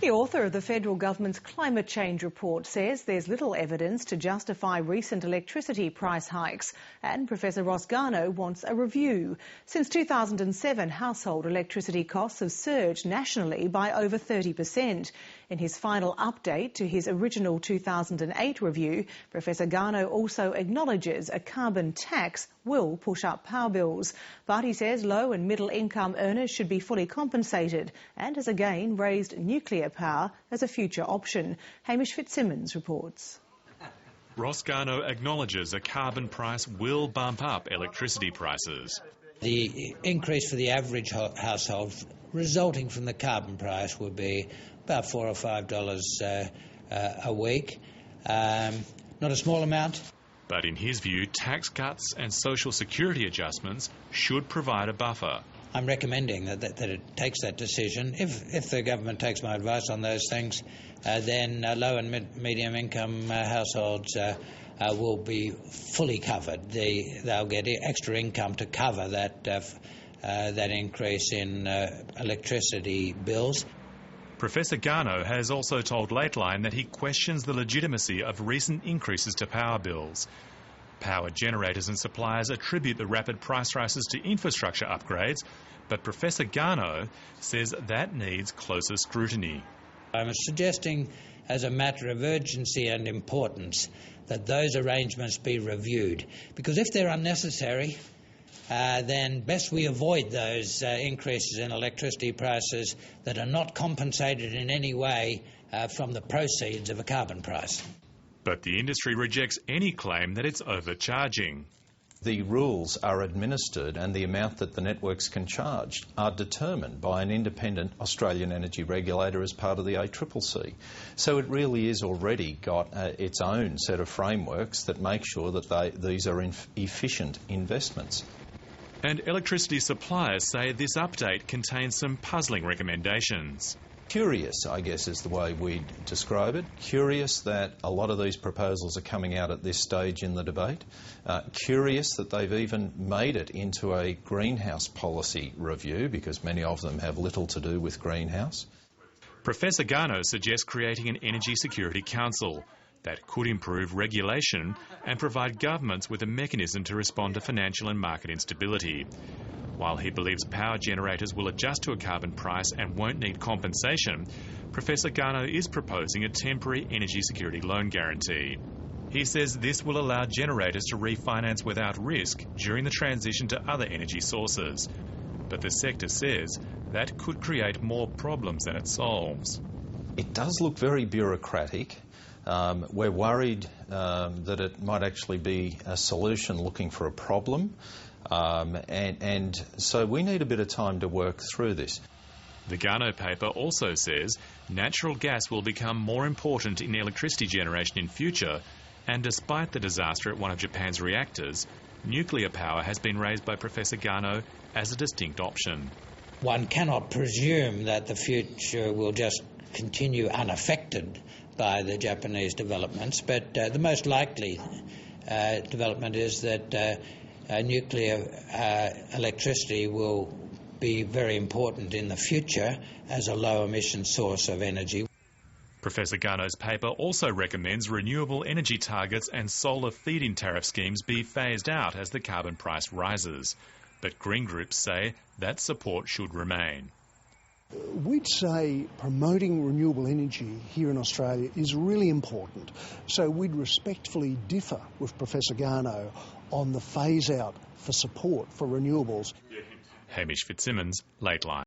The author of the federal government's climate change report says there's little evidence to justify recent electricity price hikes, and Professor Ross Garnaut wants a review. Since 2007, household electricity costs have surged nationally by over 30%. In his final update to his original 2008 review, Professor Garnaut also acknowledges a carbon tax will push up power bills. But he says low and middle income earners should be fully compensated, and has again raised nuclear power as a future option. Hamish Fitzsimmons reports. Ross Garnaut acknowledges a carbon price will bump up electricity prices. The increase for the average household resulting from the carbon price would be about $4 or $5 a week. Not a small amount. But in his view, tax cuts and social security adjustments should provide a buffer. I'm recommending that it takes that decision. If the government takes my advice on those things, then low and medium income households will be fully covered. They'll get extra income to cover that increase in electricity bills. Professor Garnaut has also told Lateline that he questions the legitimacy of recent increases to power bills. Power generators and suppliers attribute the rapid price rises to infrastructure upgrades, but Professor Garnaut says that needs closer scrutiny. I'm suggesting, as a matter of urgency and importance, that those arrangements be reviewed, because if they're unnecessary, then best we avoid those increases in electricity prices that are not compensated in any way from the proceeds of a carbon price. But the industry rejects any claim that it's overcharging. The rules are administered and the amount that the networks can charge are determined by an independent Australian energy regulator as part of the ACCC. So it really is already got its own set of frameworks that make sure that these are efficient investments. And electricity suppliers say this update contains some puzzling recommendations. Curious, I guess, is the way we'd describe it. Curious that a lot of these proposals are coming out at this stage in the debate. Curious that they've even made it into a greenhouse policy review, because many of them have little to do with greenhouse. Professor Garnaut suggests creating an Energy Security Council that could improve regulation and provide governments with a mechanism to respond to financial and market instability. While he believes power generators will adjust to a carbon price and won't need compensation, Professor Garnaut is proposing a temporary energy security loan guarantee. He says this will allow generators to refinance without risk during the transition to other energy sources. But the sector says that could create more problems than it solves. It does look very bureaucratic. We're worried that it might actually be a solution looking for a problem. And so we need a bit of time to work through this. The Garnaut paper also says natural gas will become more important in electricity generation in future, and despite the disaster at one of Japan's reactors, nuclear power has been raised by Professor Garnaut as a distinct option. One cannot presume that the future will just continue unaffected by the Japanese developments, but the most likely development is that nuclear electricity will be very important in the future as a low-emission source of energy. Professor Garnaut's paper also recommends renewable energy targets and solar feed-in tariff schemes be phased out as the carbon price rises. But green groups say that support should remain. We'd say promoting renewable energy here in Australia is really important. So we'd respectfully differ with Professor Garnaut on the phase-out for support for renewables. Hamish Fitzsimmons, Lateline.